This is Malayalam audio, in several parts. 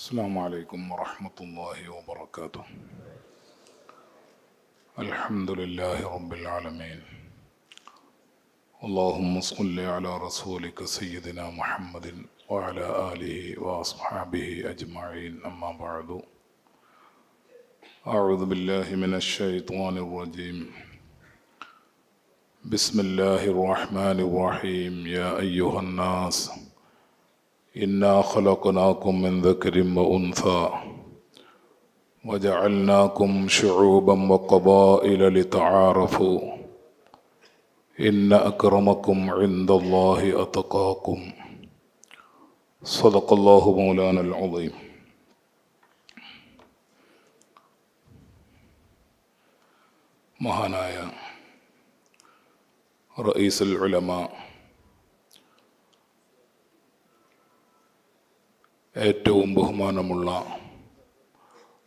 السلام عليكم ورحمة الله وبركاته. الحمد لله رب العالمين. اللهم صل على رسولك سيدنا محمد وعلى آله وأصحابه أجمعين. أما بعد، أعوذ بالله من الشيطان الرجيم. بسم الله الرحمن الرحيم. يا أيها الناس إنا خلقناكم من ذكر وأنثى وجعلناكم شعوبا وقبائل لتعارفوا إن أكرمكم عند الله أتقاكم. صدق الله مولانا العظيم. മഹാനായ റഈസുൽ ഉലമ, ഏറ്റവും ബഹുമാനമുള്ള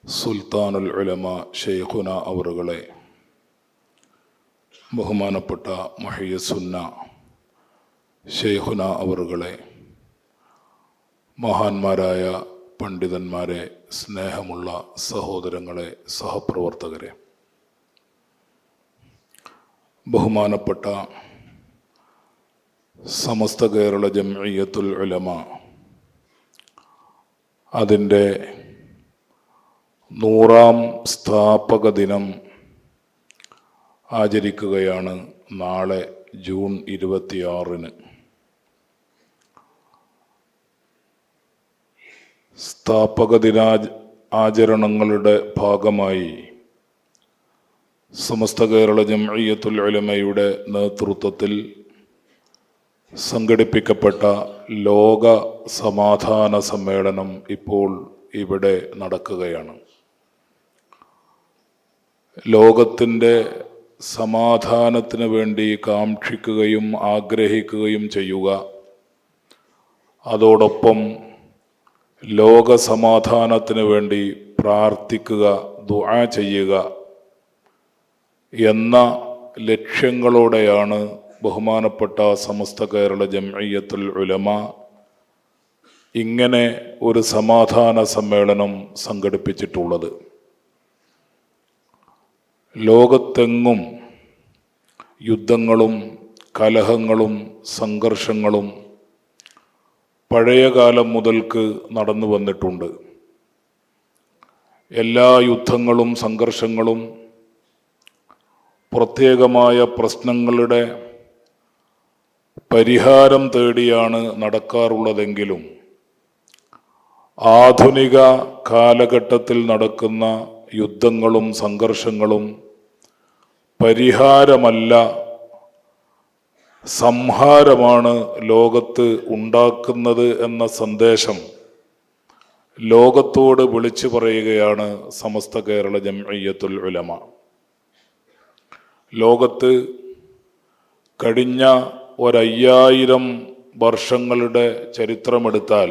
സുൽത്താനുൽ ഉലമ ശൈഖുന അവറുകളെ, ബഹുമാനപ്പെട്ട മുഹയ്യിസുന്ന ശൈഖുന അവറുകളെ, മഹാന്മാരായ പണ്ഡിതന്മാരെ, സ്നേഹമുള്ള സഹോദരങ്ങളെ, സഹപ്രവർത്തകരെ, ബഹുമാനപ്പെട്ട സമസ്ത കേരള ജംഇയ്യത്തുൽ ഉലമ അതിൻ്റെ 100ാം സ്ഥാപക ദിനം ആചരിക്കുകയാണ് നാളെ ജൂൺ 26-ന്. സ്ഥാപക ദിനാചരണങ്ങളുടെ ഭാഗമായി സമസ്ത കേരള ജംഇയ്യത്തുൽ ഉലമയുടെ നേതൃത്വത്തിൽ സംഘടിപ്പിക്കപ്പെട്ട ലോക സമാധാന സമ്മേളനം ഇപ്പോൾ ഇവിടെ നടക്കുകയാണ്. ലോകത്തിൻ്റെ സമാധാനത്തിന് വേണ്ടി കാക്ഷിക്കുകയും ആഗ്രഹിക്കുകയും ചെയ്യുക, അതോടൊപ്പം ലോക സമാധാനത്തിന് വേണ്ടി പ്രാർത്ഥിക്കുക, ദുആ ചെയ്യുക എന്ന ലക്ഷ്യങ്ങളോടെയാണ് ബഹുമാനപ്പെട്ട സമസ്ത കേരള ജംഇയ്യത്തുൽ ഉലമ ഇങ്ങനെ ഒരു സമാധാന സമ്മേളനം സംഘടിപ്പിച്ചിട്ടുള്ളത്. ലോകത്തെങ്ങും യുദ്ധങ്ങളും കലഹങ്ങളും സംഘർഷങ്ങളും പഴയകാലം മുതൽക്ക് നടന്നു വന്നിട്ടുണ്ട്. എല്ലാ യുദ്ധങ്ങളും സംഘർഷങ്ങളും പ്രത്യേകമായ പ്രശ്നങ്ങളുടെ പരിഹാരം തേടിയാണ് നടക്കാറുള്ളതെങ്കിലും ആധുനിക കാലഘട്ടത്തിൽ നടക്കുന്ന യുദ്ധങ്ങളും സംഘർഷങ്ങളും പരിഹാരമല്ല, സംഹാരമാണ് ലോകത്ത് ഉണ്ടാക്കുന്നത് എന്ന സന്ദേശം ലോകത്തോട് വിളിച്ചു പറയുകയാണ് സമസ്ത കേരള ജംഇയ്യത്തുൽ ഉലമ. ലോകത്ത് കഴിഞ്ഞ 5000 വർഷങ്ങളുടെ ചരിത്രമെടുത്താൽ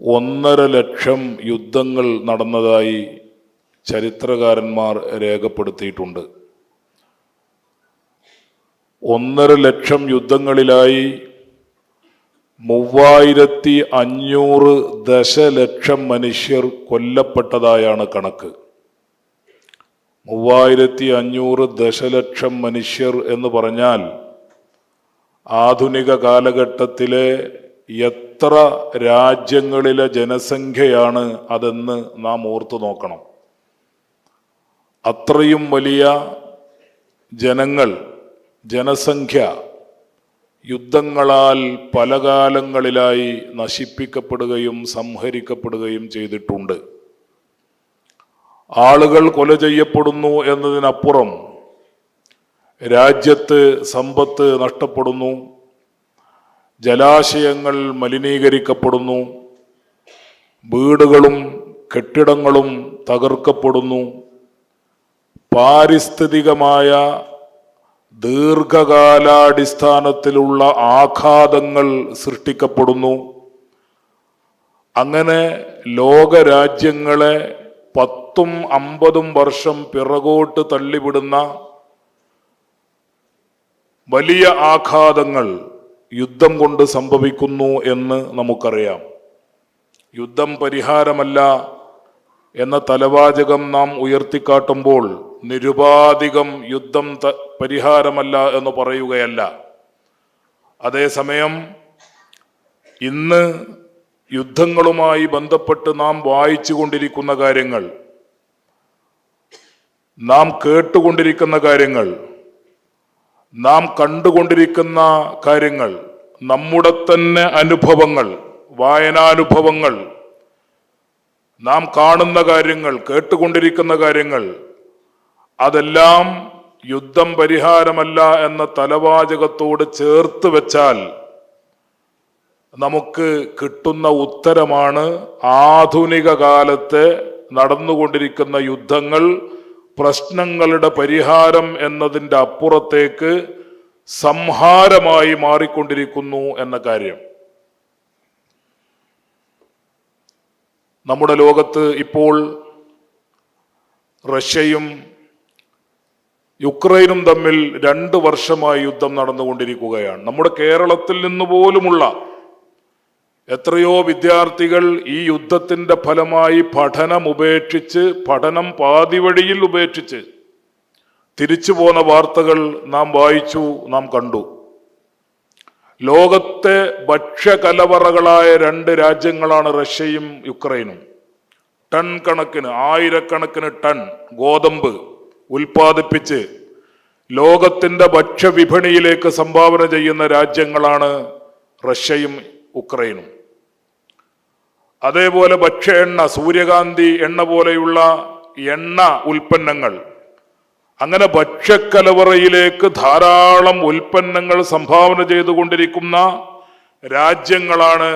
1.5 ലക്ഷം യുദ്ധങ്ങൾ നടന്നതായി ചരിത്രകാരന്മാർ രേഖപ്പെടുത്തിയിട്ടുണ്ട്. 1.5 ലക്ഷം യുദ്ധങ്ങളിലായി 3500 ദശലക്ഷം മനുഷ്യർ കൊല്ലപ്പെട്ടതായാണ് കണക്ക്. 3500 ദശലക്ഷം മനുഷ്യർ എന്ന് പറഞ്ഞാൽ ആധുനിക കാലഘട്ടത്തിലെ എത്ര രാജ്യങ്ങളിലെ ജനസംഖ്യയാണ് അതെന്ന് നാം ഓർത്തു നോക്കണം. അത്രയും വലിയ ജനസംഖ്യ യുദ്ധങ്ങളാൽ പല കാലങ്ങളിലായി നശിപ്പിക്കപ്പെടുകയും സംഹരിക്കപ്പെടുകയും ചെയ്തിട്ടുണ്ട്. ആളുകൾ കൊല ചെയ്യപ്പെടുന്നു എന്നതിനപ്പുറം രാജ്യത്ത് സമ്പത്ത് നഷ്ടപ്പെടുന്നു, ജലാശയങ്ങൾ മലിനീകരിക്കപ്പെടുന്നു, വീടുകളും കെട്ടിടങ്ങളും തകർക്കപ്പെടുന്നു, പാരിസ്ഥിതികമായ ദീർഘകാലാടിസ്ഥാനത്തിലുള്ള ആഘാതങ്ങൾ സൃഷ്ടിക്കപ്പെടുന്നു. അങ്ങനെ ലോകരാജ്യങ്ങളെ 10-50 വർഷം പിറകോട്ട് തള്ളിവിടുന്ന വലിയ ആഘാതങ്ങൾ യുദ്ധം കൊണ്ട് സംഭവിക്കുന്നു എന്ന് നമുക്കറിയാം. യുദ്ധം പരിഹാരമല്ല എന്ന തലവാചകം നാം ഉയർത്തിക്കാട്ടുമ്പോൾ നിരുപാധികം യുദ്ധം പരിഹാരമല്ല എന്ന് പറയുകയല്ല. അതേസമയം ഇന്ന് യുദ്ധങ്ങളുമായി ബന്ധപ്പെട്ട് നാം വായിച്ചു കൊണ്ടിരിക്കുന്ന കാര്യങ്ങൾ, നാം കേട്ടുകൊണ്ടിരിക്കുന്ന കാര്യങ്ങൾ, നാം കണ്ടുകൊണ്ടിരിക്കുന്ന കാര്യങ്ങൾ, നമ്മുടെ തന്നെ അനുഭവങ്ങൾ, വായനാനുഭവങ്ങൾ, നാം കാണുന്ന കാര്യങ്ങൾ, കേട്ടുകൊണ്ടിരിക്കുന്ന കാര്യങ്ങൾ, അതെല്ലാം യുദ്ധം പരിഹാരമല്ല എന്ന തലവാചകത്തോട് ചേർത്ത് വെച്ചാൽ നമുക്ക് കിട്ടുന്ന ഉത്തരമാണ് ആധുനിക കാലത്തെ നടന്നുകൊണ്ടിരിക്കുന്ന യുദ്ധങ്ങൾ പ്രശ്നങ്ങളുടെ പരിഹാരം എന്നതിൻ്റെ അപ്പുറത്തേക്ക് സംഹാരമായി മാറിക്കൊണ്ടിരിക്കുന്നു എന്ന കാര്യം. നമ്മുടെ ലോകത്ത് ഇപ്പോൾ റഷ്യയും യുക്രൈനും തമ്മിൽ 2 വർഷമായി യുദ്ധം നടന്നുകൊണ്ടിരിക്കുകയാണ്. നമ്മുടെ കേരളത്തിൽ നിന്ന് പോലുമുള്ള എത്രയോ വിദ്യാർത്ഥികൾ ഈ യുദ്ധത്തിന്റെ ഫലമായി പഠനം പാതിവഴിയിൽ ഉപേക്ഷിച്ച് തിരിച്ചു പോന്ന വാർത്തകൾ നാം വായിച്ചു, നാം കണ്ടു. ലോകത്തെ ഭക്ഷ്യകലവറകളായ 2 രാജ്യങ്ങളാണ് റഷ്യയും യുക്രൈനും. ടൺ കണക്കിന്, ആയിരക്കണക്കിന് ടൺ ഗോതമ്പ് ഉൽപ്പാദിപ്പിച്ച് ലോകത്തിന്റെ ഭക്ഷ്യവിപണിയിലേക്ക് സംഭാവന ചെയ്യുന്ന രാജ്യങ്ങളാണ് റഷ്യയും ഉക്രൈനും. അതേപോലെ ഭക്ഷ്യ എണ്ണ, സൂര്യകാന്തി എണ്ണ പോലെയുള്ള എണ്ണ ഉൽപ്പന്നങ്ങൾ, അങ്ങനെ ഭക്ഷ്യക്കലവറയിലേക്ക് ധാരാളം ഉൽപ്പന്നങ്ങൾ സംഭാവന ചെയ്തുകൊണ്ടിരിക്കുന്ന രാജ്യങ്ങളാണ്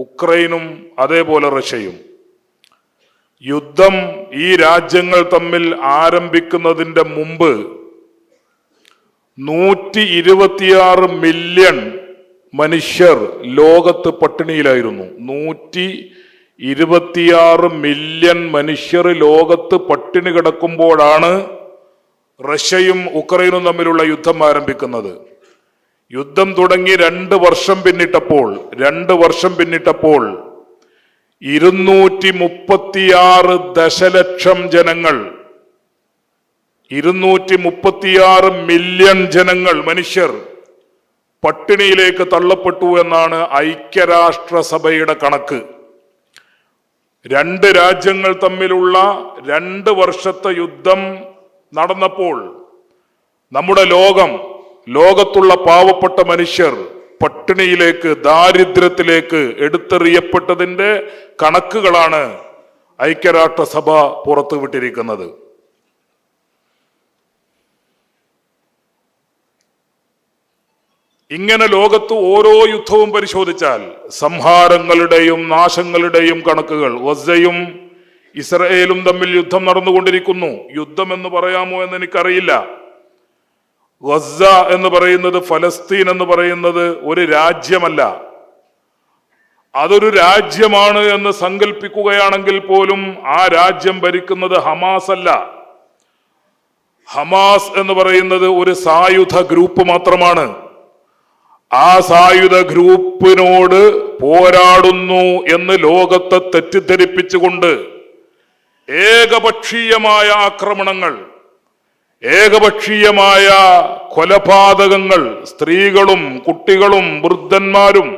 ഉക്രൈനും അതേപോലെ റഷ്യയും. യുദ്ധം ഈ രാജ്യങ്ങൾ തമ്മിൽ ആരംഭിക്കുന്നതിൻ്റെ മുമ്പ് 126 മില്യൺ മനുഷ്യർ ലോകത്ത് പട്ടിണിയിലായിരുന്നു. 126 മില്യൺ മനുഷ്യർ ലോകത്ത് പട്ടിണി കിടക്കുമ്പോഴാണ് റഷ്യയും ഉക്രൈനും തമ്മിലുള്ള യുദ്ധം ആരംഭിക്കുന്നത്. യുദ്ധം തുടങ്ങി 2 വർഷം പിന്നിട്ടപ്പോൾ 236 ദശലക്ഷം ജനങ്ങൾ, 236 മില്യൺ ജനങ്ങൾ, മനുഷ്യർ പട്ടിണിയിലേക്ക് തള്ളപ്പെട്ടു എന്നാണ് ഐക്യരാഷ്ട്രസഭയുടെ കണക്ക്. 2 രാജ്യങ്ങൾ തമ്മിലുള്ള 2 വർഷത്തെ യുദ്ധം നടന്നപ്പോൾ നമ്മുടെ ലോകത്തുള്ള പാവപ്പെട്ട മനുഷ്യർ പട്ടിണിയിലേക്ക്, ദാരിദ്ര്യത്തിലേക്ക് എടുത്തെറിയപ്പെട്ടതിൻ്റെ കണക്കുകളാണ് ഐക്യരാഷ്ട്രസഭ പുറത്തുവിട്ടിരിക്കുന്നത്. ഇങ്ങനെ ലോകത്ത് ഓരോ യുദ്ധവും പരിശോധിച്ചാൽ സംഹാരങ്ങളുടെയും നാശങ്ങളുടെയും കണക്കുകൾ. ഗസയും ഇസ്രയേലും തമ്മിൽ യുദ്ധം നടന്നുകൊണ്ടിരിക്കുന്നു. യുദ്ധം എന്ന് പറയാമോ എന്ന് എനിക്കറിയില്ല. ഗസ എന്ന് പറയുന്നത്, ഫലസ്തീൻ എന്ന് പറയുന്നത് ഒരു രാജ്യമല്ല. അതൊരു രാജ്യമാണ് എന്ന് സങ്കല്പിക്കുകയാണെങ്കിൽ പോലും ആ രാജ്യം ഭരിക്കുന്നത് ഹമാസ് അല്ല. ഹമാസ് എന്ന് പറയുന്നത് ഒരു സായുധ ഗ്രൂപ്പ് മാത്രമാണ്. ആ സായുധ ഗ്രൂപ്പിനോട് പോരാടുന്നു എന്ന് ലോകത്തെ തെറ്റിദ്ധരിപ്പിച്ചുകൊണ്ട് ഏകപക്ഷീയമായ ആക്രമണങ്ങൾ, ഏകപക്ഷീയമായ കൊലപാതകങ്ങൾ, സ്ത്രീകളും കുട്ടികളും വൃദ്ധന്മാരും.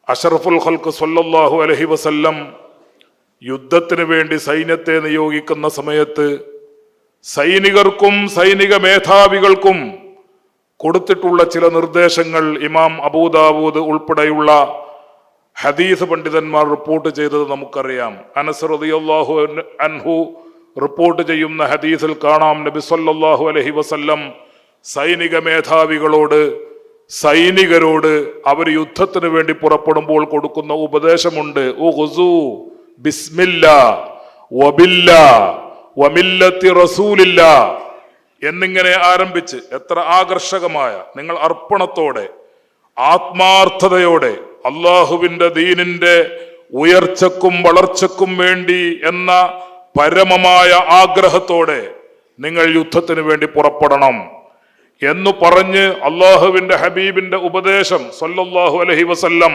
അഷ്റഫുൽ ഖൽഖ് സ്വല്ലല്ലാഹു അലൈഹി വസല്ലം യുദ്ധത്തിന് വേണ്ടി സൈന്യത്തെ നിയോഗിക്കുന്ന സമയത്ത് സൈനികർക്കും സൈനിക മേധാവികൾക്കും കൊടുത്തിട്ടുള്ള ചില നിർദ്ദേശങ്ങൾ ഇമാം അബൂദാവൂദ് ഉൾപ്പെടെയുള്ള ഹദീസ് പണ്ഡിതന്മാർ റിപ്പോർട്ട് ചെയ്തത് നമുക്കറിയാം. അനസ് റളിയല്ലാഹു അൻഹു റിപ്പോർട്ട് ചെയ്യുന്ന ഹദീസിൽ കാണാം, നബി സല്ലല്ലാഹു അലൈഹി വസല്ലം സൈനിക മേധാവികളോട്, സൈനികരോട് അവർ യുദ്ധത്തിന് വേണ്ടി പുറപ്പെടുമ്പോൾ കൊടുക്കുന്ന ഉപദേശമുണ്ട്. ഉഖ്സു ബിസ്മില്ലാ വബില്ലാ വമില്ലത്തി റസൂലില്ലാ എന്നിങ്ങനെ ആരംഭിച്ച്, എത്ര ആകർഷകമായ, നിങ്ങൾ അർപ്പണത്തോടെ ആത്മാർത്ഥതയോടെ അള്ളാഹുവിന്റെ ദീനിന്റെ ഉയർച്ചക്കും വളർച്ചക്കും വേണ്ടി എന്ന പരമമായ ആഗ്രഹത്തോടെ നിങ്ങൾ യുദ്ധത്തിന് വേണ്ടി പുറപ്പെടണം എന്നു പറഞ്ഞ് അള്ളാഹുവിന്റെ ഹബീബിന്റെ ഉപദേശം സല്ലല്ലാഹു അലൈഹി വസല്ലം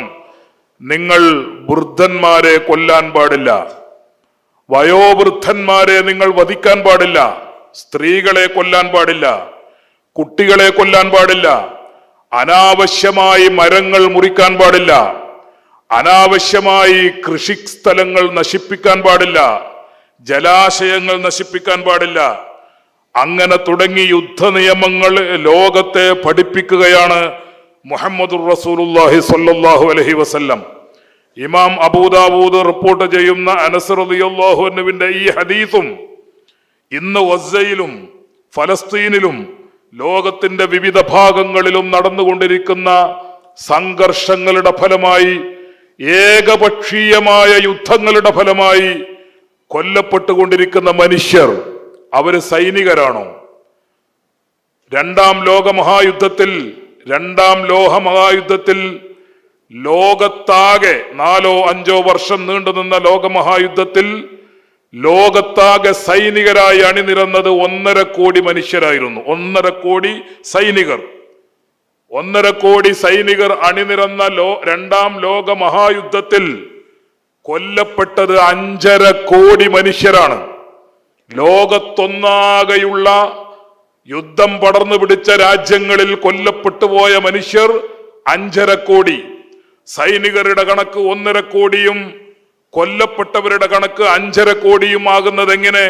നിങ്ങൾ വൃദ്ധന്മാരെ കൊല്ലാൻ പാടില്ല, വയോവൃദ്ധന്മാരെ നിങ്ങൾ വധിക്കാൻ പാടില്ല, സ്ത്രീകളെ കൊല്ലാൻ പാടില്ല, കുട്ടികളെ കൊല്ലാൻ പാടില്ല, അനാവശ്യമായി മരങ്ങൾ മുറിക്കാൻ പാടില്ല, അനാവശ്യമായി കൃഷിസ്ഥലങ്ങൾ നശിപ്പിക്കാൻ പാടില്ല, ജലാശയങ്ങൾ നശിപ്പിക്കാൻ പാടില്ല. അങ്ങനെ തുടങ്ങി യുദ്ധ നിയമങ്ങൾ ലോകത്തെ പഠിപ്പിക്കുകയാണ് മുഹമ്മദുർ റസൂലുള്ളാഹി സ്വല്ലല്ലാഹു അലൈഹി വസല്ലം. ഇമാം അബൂദാവൂദ് റിപ്പോർട്ട് ചെയ്യുന്ന അനസ് റളിയല്ലാഹു അൻഹുവിന്റെ ഈ ഹദീസും ഇന്ന് ഗസയിലും ഫലസ്തീനിലും ലോകത്തിന്റെ വിവിധ ഭാഗങ്ങളിലും നടന്നുകൊണ്ടിരിക്കുന്ന സംഘർഷങ്ങളുടെ ഫലമായി, ഏകപക്ഷീയമായ യുദ്ധങ്ങളുടെ ഫലമായി കൊല്ലപ്പെട്ടുകൊണ്ടിരിക്കുന്ന മനുഷ്യർ അവര് സൈനികരാണോ? രണ്ടാം ലോകമഹായുദ്ധത്തിൽ ലോകത്താകെ 4-5 വർഷം നീണ്ടുനിന്ന ലോകമഹായുദ്ധത്തിൽ ലോകത്താകെ സൈനികരായി അണിനിരന്നത് 1.5 കോടി മനുഷ്യരായിരുന്നു. 1.5 കോടി സൈനികർ. 1.5 കോടി സൈനികർ അണിനിരന്ന രണ്ടാം ലോക മഹായുദ്ധത്തിൽ കൊല്ലപ്പെട്ടത് 5.5 കോടി മനുഷ്യരാണ്. ലോകത്തൊന്നാകെയുള്ള യുദ്ധം പടർന്നു പിടിച്ച രാജ്യങ്ങളിൽ കൊല്ലപ്പെട്ടുപോയ മനുഷ്യർ 5.5 കോടി. സൈനികരുടെ കണക്ക് 1.5 കോടിയും കൊല്ലപ്പെട്ടവരുടെ കണക്ക് 5.5 കോടിയും ആകുന്നത് എങ്ങനെ?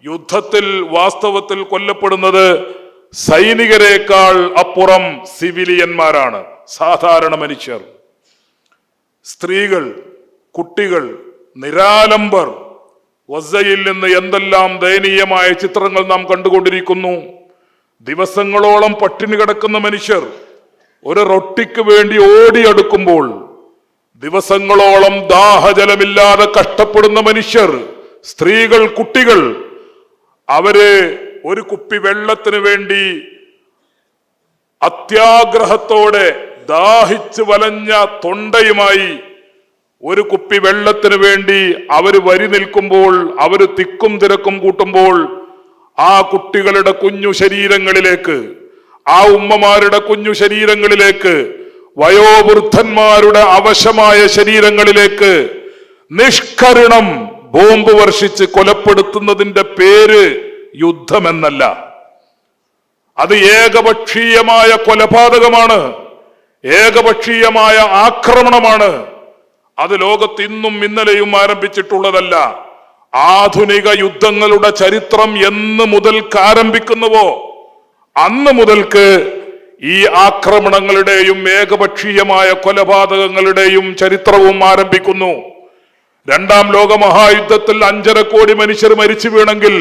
യുദ്ധത്തിൽ വാസ്തവത്തിൽ കൊല്ലപ്പെടുന്നത് സൈനികരെക്കാൾ അപ്പുറം സിവിലിയന്മാരാണ്, സാധാരണ മനുഷ്യർ, സ്ത്രീകൾ, കുട്ടികൾ, നിരാലംബർ. ഗസയിൽ നിന്ന് എന്തെല്ലാം ദയനീയമായ ചിത്രങ്ങൾ നാം കണ്ടുകൊണ്ടിരിക്കുന്നു. ദിവസങ്ങളോളം പട്ടിണി കിടക്കുന്ന മനുഷ്യർ, ഒരു റൊട്ടിക്ക് വേണ്ടി ഓടിയെടുക്കുമ്പോൾ ദിവസങ്ങളോളം ദാഹജലമില്ലാതെ കഷ്ടപ്പെടുന്ന മനുഷ്യർ, സ്ത്രീകൾ, കുട്ടികൾ, അവര് ഒരു കുപ്പി വെള്ളത്തിന് വേണ്ടി അത്യാഗ്രഹത്തോടെ ദാഹിച്ചു വലഞ്ഞ തൊണ്ടയുമായി ഒരു കുപ്പി വെള്ളത്തിന് വേണ്ടി അവര് വരി നിൽക്കുമ്പോൾ, അവര് തിക്കും തിരക്കും കൂട്ടുമ്പോൾ, ആ കുട്ടികളുടെ കുഞ്ഞു ശരീരങ്ങളിലേക്ക്, ആ ഉമ്മമാരുടെ കുഞ്ഞു ശരീരങ്ങളിലേക്ക്, വയോവൃദ്ധന്മാരുടെ അവശമായ ശരീരങ്ങളിലേക്ക് നിഷ്കരുണം ബോംബ് വർഷിച്ച് കൊലപ്പെടുത്തുന്നതിന്റെ പേര് യുദ്ധമെന്നല്ല. അത് ഏകപക്ഷീയമായ കൊലപാതകമാണ്, ഏകപക്ഷീയമായ ആക്രമണമാണ്. അത് ലോകത്ത് ഇന്നും ഇന്നലെയും ആരംഭിച്ചിട്ടുള്ളതല്ല. ആധുനിക യുദ്ധങ്ങളുടെ ചരിത്രം എന്ന് മുതൽക്ക് ആരംഭിക്കുന്നുവോ അന്ന് മുതൽക്ക് ഈ ആക്രമണങ്ങളുടെയും ഏകപക്ഷീയമായ കൊലപാതകങ്ങളുടെയും ചരിത്രവും ആരംഭിക്കുന്നു. രണ്ടാം ലോക മഹായുദ്ധത്തിൽ 5.5 കോടി മനുഷ്യർ മരിച്ചു വീണെങ്കിൽ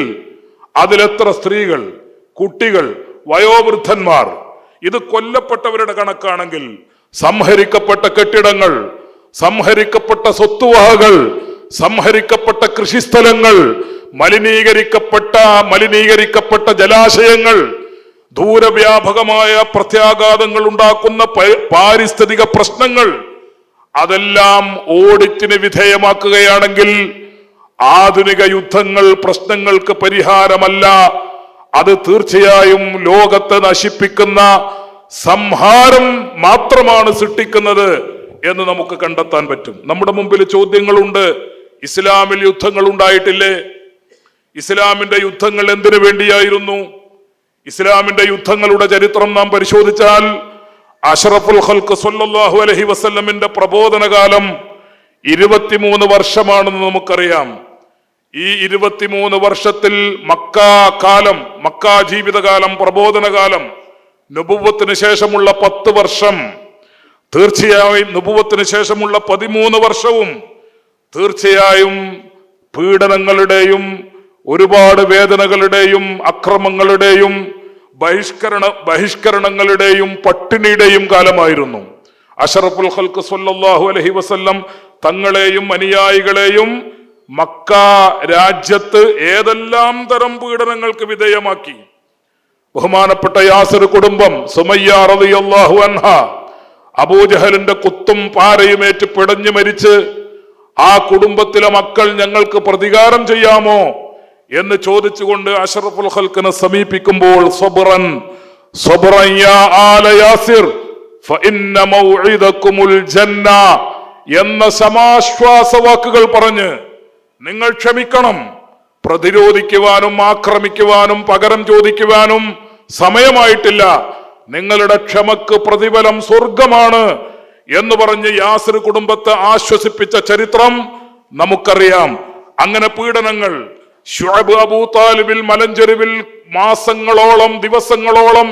അതിലെത്ര സ്ത്രീകൾ, കുട്ടികൾ, വയോവൃദ്ധന്മാർ? ഇത് കൊല്ലപ്പെട്ടവരുടെ കണക്കാണെങ്കിൽ സംഹരിക്കപ്പെട്ട കെട്ടിടങ്ങൾ, സംഹരിക്കപ്പെട്ട സ്വത്തുവകകൾ, സംഹരിക്കപ്പെട്ട കൃഷിസ്ഥലങ്ങൾ, മലിനീകരിക്കപ്പെട്ട ജലാശയങ്ങൾ, ദൂരവ്യാപകമായ പ്രത്യാഘാതങ്ങൾ ഉണ്ടാക്കുന്ന പാരിസ്ഥിതിക പ്രശ്നങ്ങൾ, അതെല്ലാം ഓഡിറ്റിന് വിധേയമാക്കുകയാണെങ്കിൽ ആധുനിക യുദ്ധങ്ങൾ പ്രശ്നങ്ങൾക്ക് പരിഹാരമല്ല. അത് തീർച്ചയായും ലോകത്തെ നശിപ്പിക്കുന്ന സംഹാരം മാത്രമാണ് സൃഷ്ടിക്കുന്നത് എന്ന് നമുക്ക് കണ്ടെത്താൻ പറ്റും. നമ്മുടെ മുമ്പിൽ ചോദ്യങ്ങളുണ്ട്. ഇസ്ലാമിൽ യുദ്ധങ്ങൾ ഉണ്ടായിട്ടില്ലേ? ഇസ്ലാമിന്റെ യുദ്ധങ്ങൾ എന്തിനു വേണ്ടിയായിരുന്നു? ഇസ്ലാമിന്റെ യുദ്ധങ്ങളുടെ ചരിത്രം നാം പരിശോധിച്ചാൽ അഷ്റഫുൽ ഖൽഖ് സ്വല്ലല്ലാഹു അലൈഹി വസല്ലമിന്റെ പ്രബോധന കാലം 23 വർഷമാണെന്ന് നമുക്കറിയാം. ഈ 23 വർഷത്തിൽ മക്ക ജീവിതകാലം, പ്രബോധനകാലം, നുബുവത്തിന് ശേഷമുള്ള 10 വർഷം, തീർച്ചയായും നുബുവത്തിന് ശേഷമുള്ള 13 വർഷവും തീർച്ചയായും പീഡനങ്ങളുടെയും ഒരുപാട് വേദനകളുടെയും അക്രമങ്ങളുടെയും ബഹിഷ്കരണങ്ങളുടെയും പട്ടിണിയുടെയും കാലമായിരുന്നു. അഷ്റഫുൽ ഖൽഖ് സ്വല്ലല്ലാഹു അലൈഹി വസല്ലം തങ്ങളെയും അനുയായികളെയും മക്ക രാജ്യത്ത് ഏതെല്ലാം തരം പീഡനങ്ങൾക്ക് വിധേയമാക്കി. ബഹുമാനപ്പെട്ട യാസിർ കുടുംബം, സുമയ്യ റളിയല്ലാഹു അൻഹ, അബൂജഹലിന്റെ കുത്തും പാരയുമേറ്റ് പിടഞ്ഞു മരിച്ച് ആ കുടുംബത്തിലെ മക്കൾ ഞങ്ങൾക്ക് പ്രതികാരം ചെയ്യാമോ എന്ന് ചോദിച്ചുകൊണ്ട് അഷ്റഫുൽ ഖൽഖിനെ സമീപിക്കുമ്പോൾ സബ്റൻ യാ ആല യാസിർ ഫഇന്ന മൗഇദകുമുൽ ജന്ന എന്ന സമാശ്വാസ വാക്കുകൾ പറഞ്ഞ് നിങ്ങൾ ക്ഷമിക്കണം, പ്രതിരോധിക്കുവാനും ആക്രമിക്കുവാനും പകരം ചോദിക്കുവാനും സമയമായിട്ടില്ല, നിങ്ങളുടെ ക്ഷമക്ക് പ്രതിഫലം സ്വർഗമാണ് എന്ന് പറഞ്ഞ് യാസിർ കുടുംബത്തെ ആശ്വസിപ്പിച്ച ചരിത്രം നമുക്കറിയാം. അങ്ങനെ പീഡനങ്ങൾ, ശുഐബ് അബൂ താലിബിൽ മലഞ്ചെരുവിൽ മാസങ്ങളോളം, ദിവസങ്ങളോളം,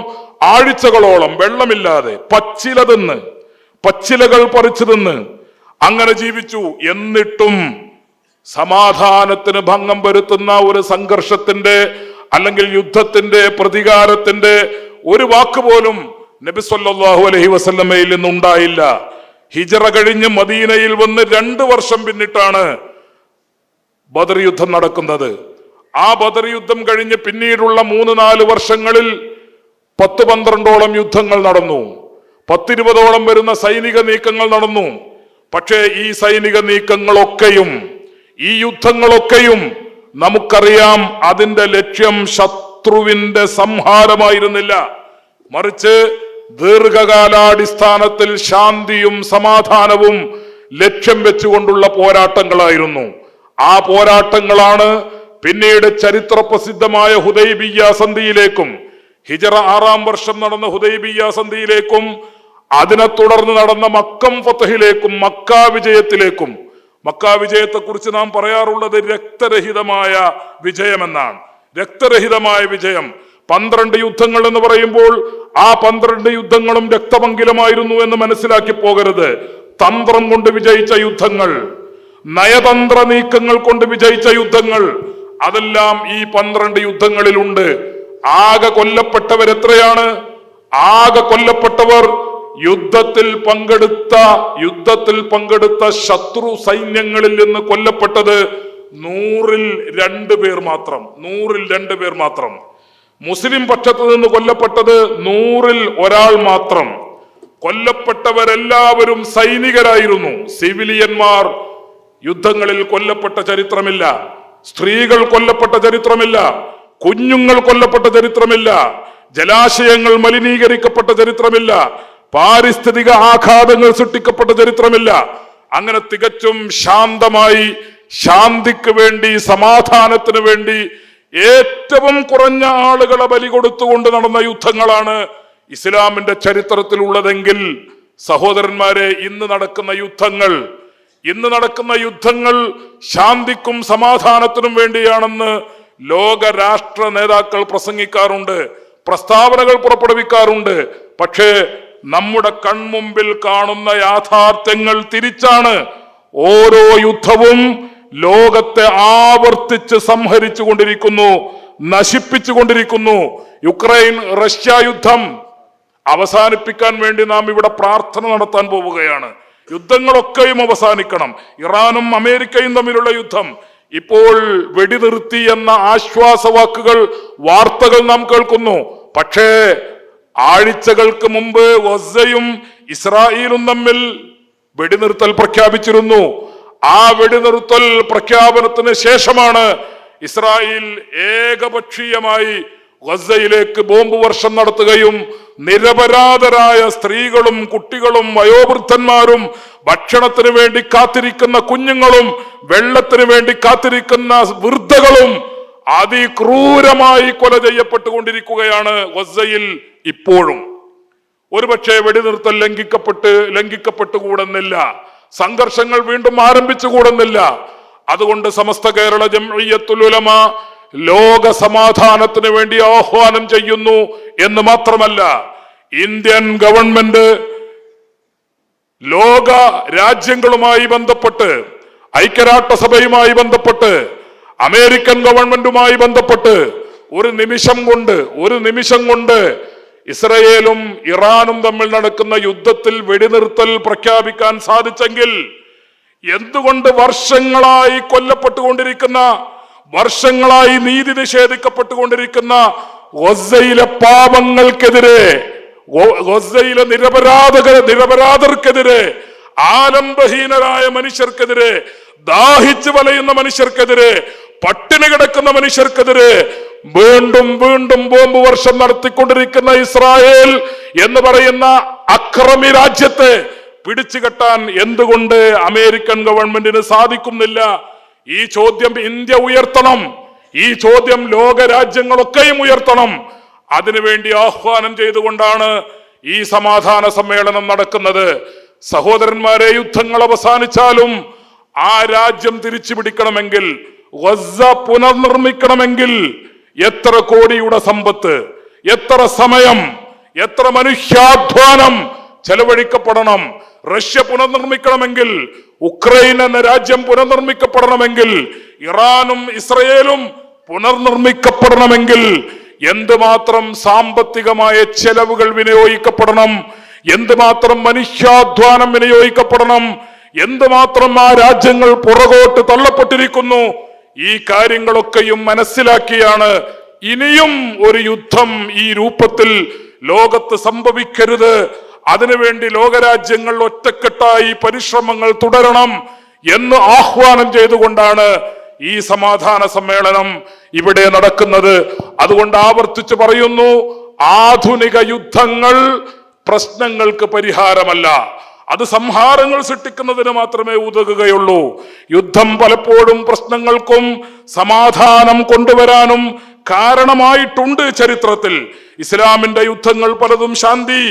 ആഴ്ചകളോളം വെള്ളമില്ലാതെ പച്ചിലകൾ പറിച്ചു തിന്ന് അങ്ങനെ ജീവിച്ചു. എന്നിട്ടും സമാധാനത്തിന് ഭംഗം വരുത്തുന്ന ഒരു സംഘർഷത്തിന്റെ അല്ലെങ്കിൽ യുദ്ധത്തിന്റെ പ്രതികാരത്തിന്റെ ഒരു വാക്ക് പോലും നബി സല്ലല്ലാഹു അലൈഹി വസല്ലമയിൽ നിന്നുണ്ടായില്ല. ഹിജറ കഴിഞ്ഞ് മദീനയിൽ വന്ന് 2 വർഷം പിന്നിട്ടാണ് ബദർ യുദ്ധം നടക്കുന്നത്. ആ ബദർ യുദ്ധം കഴിഞ്ഞ് പിന്നീടുള്ള 3-4 വർഷങ്ങളിൽ 10-12ഓളം യുദ്ധങ്ങൾ നടന്നു. 10-20ഓളം വരുന്ന സൈനിക നീക്കങ്ങൾ നടന്നു. പക്ഷേ ഈ സൈനിക നീക്കങ്ങളൊക്കെയും ഈ യുദ്ധങ്ങളൊക്കെയും നമുക്കറിയാം, അതിന്റെ ലക്ഷ്യം ശത്രുവിന്റെ സംഹാരമായിരുന്നില്ല, മറിച്ച് ദീർഘകാലാടിസ്ഥാനത്തിൽ ശാന്തിയും സമാധാനവും ലക്ഷ്യം വെച്ചുകൊണ്ടുള്ള പോരാട്ടങ്ങളായിരുന്നു. ആ പോരാട്ടങ്ങളാണ് പിന്നീട് ചരിത്ര പ്രസിദ്ധമായ ഹുദൈബിയ്യ സന്ധിയിലേക്കും, ഹിജറ 6-ാം വർഷം നടന്ന ഹുദൈബിയ്യ സന്ധിയിലേക്കും, അതിനെ തുടർന്ന് നടന്ന മക്കം ഫതഹിലേക്കും, മക്ക വിജയത്തിലേക്കും. മക്ക വിജയത്തെ കുറിച്ച് നാം പറയാറുള്ളത് രക്തരഹിതമായ വിജയമെന്നാണ്. രക്തരഹിതമായ വിജയം. 12 യുദ്ധങ്ങൾ എന്ന് പറയുമ്പോൾ ആ 12 യുദ്ധങ്ങളും രക്തപങ്കിലമായിരുന്നു എന്ന് മനസ്സിലാക്കി പോകരുത്. തന്ത്രം കൊണ്ട് വിജയിച്ച യുദ്ധങ്ങൾ, നയതന്ത്ര നീക്കങ്ങൾ കൊണ്ട് വിജയിച്ച യുദ്ധങ്ങൾ, അതെല്ലാം ഈ 12 യുദ്ധങ്ങളിലുണ്ട്. ആകെ കൊല്ലപ്പെട്ടവർ എത്രയാണ്? ആകെ കൊല്ലപ്പെട്ടവർ യുദ്ധത്തിൽ പങ്കെടുത്ത ശത്രു സൈന്യങ്ങളിൽ നിന്ന് കൊല്ലപ്പെട്ടത് 100-ൽ 2 പേർ മാത്രം. 100-ൽ 2 പേർ മാത്രം. മുസ്ലിം പക്ഷത്ത് നിന്ന് കൊല്ലപ്പെട്ടത് 100-ൽ 1 മാത്രം. കൊല്ലപ്പെട്ടവരെല്ലാവരും സൈനികരായിരുന്നു. സിവിലിയന്മാർ യുദ്ധങ്ങളിൽ കൊല്ലപ്പെട്ട ചരിത്രമില്ല. സ്ത്രീകൾ കൊല്ലപ്പെട്ട ചരിത്രമില്ല. കുഞ്ഞുങ്ങൾ കൊല്ലപ്പെട്ട ചരിത്രമില്ല. ജലാശയങ്ങൾ മലിനീകരിക്കപ്പെട്ട ചരിത്രമില്ല. പാരിസ്ഥിതിക ആഘാതങ്ങൾ സൃഷ്ടിക്കപ്പെട്ട ചരിത്രമില്ല. അങ്ങനെ തികച്ചും ശാന്തമായി, ശാന്തിക്ക് വേണ്ടി, സമാധാനത്തിന് വേണ്ടി ഏറ്റവും കുറഞ്ഞ ആളുകളെ ബലി കൊടുത്തുകൊണ്ട് നടന്ന യുദ്ധങ്ങളാണ് ഇസ്ലാമിന്റെ ചരിത്രത്തിലുള്ളതെങ്കിൽ, സഹോദരന്മാരെ, ഇന്ന് നടക്കുന്ന യുദ്ധങ്ങൾ ശാന്തിക്കും സമാധാനത്തിനും വേണ്ടിയാണെന്ന് ലോക രാഷ്ട്ര നേതാക്കൾ പ്രസംഗിക്കാറുണ്ട്, പ്രസ്താവനകൾ പുറപ്പെടുവിക്കാറുണ്ട്. പക്ഷേ നമ്മുടെ കൺമുമ്പിൽ കാണുന്ന യാഥാർത്ഥ്യങ്ങൾ തിരിച്ചാണ്. ഓരോ യുദ്ധവും ലോകത്തെ ആവർത്തിച്ച് സംഹരിച്ചു കൊണ്ടിരിക്കുന്നു, നശിപ്പിച്ചു കൊണ്ടിരിക്കുന്നു. യുക്രൈൻ റഷ്യ യുദ്ധം അവസാനിപ്പിക്കാൻ വേണ്ടി നാം ഇവിടെ പ്രാർത്ഥന നടത്താൻ പോവുകയാണ്. യുദ്ധങ്ങളൊക്കെയും അവസാനിക്കണം. ഇറാനും അമേരിക്കയും തമ്മിലുള്ള യുദ്ധം ഇപ്പോൾ വെടിനിർത്തി എന്ന ആശ്വാസവാക്കുകൾ, വാർത്തകൾ നാം കേൾക്കുന്നു. പക്ഷേ ആഴ്ചകൾക്ക് മുമ്പ് ഗസയും ഇസ്രായേലും തമ്മിൽ വെടിനിർത്തൽ പ്രഖ്യാപിച്ചിരുന്നു. ആ വെടിനിർത്തൽ പ്രഖ്യാപനത്തിന് ശേഷമാണ് ഇസ്രായേൽ ഏകപക്ഷീയമായി ഗസയിലേക്ക് ബോംബ് വർഷം നടത്തുകയും നിരപരാധരായ സ്ത്രീകളും കുട്ടികളും വയോവൃദ്ധന്മാരും ഭക്ഷണത്തിന് വേണ്ടി കാത്തിരിക്കുന്ന കുഞ്ഞുങ്ങളും വെള്ളത്തിന് വേണ്ടി കാത്തിരിക്കുന്ന വൃദ്ധകളും അതിക്രൂരമായി കൊല ചെയ്യപ്പെട്ടുകൊണ്ടിരിക്കുകയാണ് ഗസയിൽ ഇപ്പോഴും. ഒരുപക്ഷെ വെടിനിർത്തൽ ലംഘിക്കപ്പെട്ടുകൂടുന്നില്ല, സംഘർഷങ്ങൾ വീണ്ടും ആരംഭിച്ചുകൂടുന്നില്ല. അതുകൊണ്ട് സമസ്ത കേരള ജംഇയ്യത്തുൽ ഉലമ ലോക സമാധാനത്തിന് വേണ്ടി ആഹ്വാനം ചെയ്യുന്നു എന്ന് മാത്രമല്ല, ഇന്ത്യൻ ഗവൺമെന്റ് ലോക രാജ്യങ്ങളുമായി ബന്ധപ്പെട്ട്, ഐക്യരാഷ്ട്രസഭയുമായി ബന്ധപ്പെട്ട്, അമേരിക്കൻ ഗവൺമെന്റുമായി ബന്ധപ്പെട്ട് ഒരു നിമിഷം കൊണ്ട് ഇസ്രയേലും ഇറാനും തമ്മിൽ നടക്കുന്ന യുദ്ധത്തിൽ വെടിനിർത്തൽ പ്രഖ്യാപിക്കാൻ സാധിച്ചെങ്കിൽ എന്തുകൊണ്ട് വർഷങ്ങളായി കൊല്ലപ്പെട്ടുകൊണ്ടിരിക്കുന്ന, വർഷങ്ങളായി നീതി നിഷേധിക്കപ്പെട്ടുകൊണ്ടിരിക്കുന്ന ഗസയിലെ പാപങ്ങൾക്കെതിരെ, ഗസയിലെ നിരപരാധർക്കെതിരെ, ആലംബഹീനരായ മനുഷ്യർക്കെതിരെ, ദാഹിച്ചു വലയുന്ന മനുഷ്യർക്കെതിരെ, പട്ടിണി കിടക്കുന്ന മനുഷ്യർക്കെതിരെ വീണ്ടും വീണ്ടും ബോംബ് വർഷം നടത്തിക്കൊണ്ടിരിക്കുന്ന ഇസ്രായേൽ എന്ന് പറയുന്ന അക്രമി രാജ്യത്തെ പിടിച്ചുകെട്ടാൻ എന്തുകൊണ്ട് അമേരിക്കൻ ഗവൺമെന്റിന് സാധിക്കുന്നില്ല? ഈ ചോദ്യം ഇന്ത്യ ഉയർത്തണം. ഈ ചോദ്യം ലോക രാജ്യങ്ങളൊക്കെയും ഉയർത്തണം. അതിനുവേണ്ടി ആഹ്വാനം ചെയ്തുകൊണ്ടാണ് ഈ സമാധാന സമ്മേളനം നടക്കുന്നത്. സഹോദരന്മാരെ, യുദ്ധങ്ങൾ അവസാനിച്ചാലും ആ രാജ്യം തിരിച്ചു പിടിക്കണമെങ്കിൽ, ഗസ പുനർനിർമ്മിക്കണമെങ്കിൽ എത്ര കോടിയുടെ സമ്പത്ത്, എത്ര സമയം, എത്ര മനുഷ്യാധ്വാനം ചെലവഴിക്കപ്പെടണം? റഷ്യ പുനർനിർമ്മിക്കണമെങ്കിൽ, ഉക്രൈൻ എന്ന രാജ്യം പുനർനിർമ്മിക്കപ്പെടണമെങ്കിൽ, ഇറാനും ഇസ്രയേലും പുനർനിർമ്മിക്കപ്പെടണമെങ്കിൽ എന്തുമാത്രം സാമ്പത്തികമായ ചെലവുകൾ വിനിയോഗിക്കപ്പെടണം, എന്തുമാത്രം മനുഷ്യാധ്വാനം വിനിയോഗിക്കപ്പെടണം, എന്തുമാത്രം ആ രാജ്യങ്ങൾ പുറകോട്ട് തള്ളപ്പെട്ടിരിക്കുന്നു. ഈ കാര്യങ്ങളൊക്കെയും മനസ്സിലാക്കിയാണ് ഇനിയും ഒരു യുദ്ധം ഈ രൂപത്തിൽ ലോകത്ത് സംഭവിക്കരുത്, അതിനുവേണ്ടി ലോകരാജ്യങ്ങൾ ഒറ്റക്കെട്ടായി പരിശ്രമങ്ങൾ തുടരണം എന്ന് ആഹ്വാനം ചെയ്തുകൊണ്ടാണ് ഈ സമാധാന സമ്മേളനം ഇവിടെ നടക്കുന്നത്. അതുകൊണ്ട് ആവർത്തിച്ച് പറയുന്നു, ആധുനിക യുദ്ധങ്ങൾ പ്രശ്നങ്ങൾക്ക് പരിഹാരമല്ല, അത് സംഹാരങ്ങൾ സൃഷ്ടിക്കുന്നതിന് മാത്രമേ ഉതകുകയുള്ളൂ. യുദ്ധം പലപ്പോഴും പ്രശ്നങ്ങൾക്കും സമാധാനം കൊണ്ടുവരാനും കാരണമായിട്ടുണ്ട്. ചരിത്രത്തിൽ ഇസ്ലാമിന്റെ യുദ്ധങ്ങൾ പലതും ശാന്തി,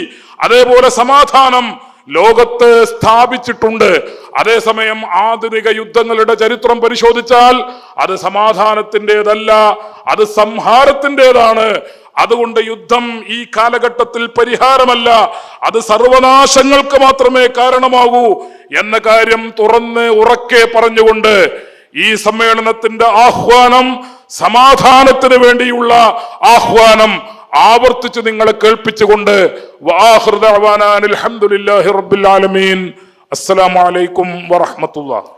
അതേപോലെ സമാധാനം ലോകത്ത് സ്ഥാപിച്ചിട്ടുണ്ട്. അതേസമയം ആധുനിക യുദ്ധങ്ങളുടെ ചരിത്രം പരിശോധിച്ചാൽ അത് സമാധാനത്തിൻ്റെതല്ല, അത് സംഹാരത്തിൻ്റെതാണ്. അതുകൊണ്ട് യുദ്ധം ഈ കാലഘട്ടത്തിൽ പരിഹാരമല്ല, അത് സർവനാശങ്ങൾക്ക് മാത്രമേ കാരണമാകൂ എന്ന കാര്യം തുറന്ന് ഉറക്കെ പറഞ്ഞുകൊണ്ട് ഈ സമ്മേളനത്തിന്റെ ആഹ്വാനം സമാധാനത്തിന് വേണ്ടിയുള്ള ആഹ്വാനം ആവർത്തിച്ച് നിങ്ങളെ കേൾപ്പിച്ചുകൊണ്ട് അസ്സലാമു അലൈക്കും വറഹ്മത്തുള്ളാഹി.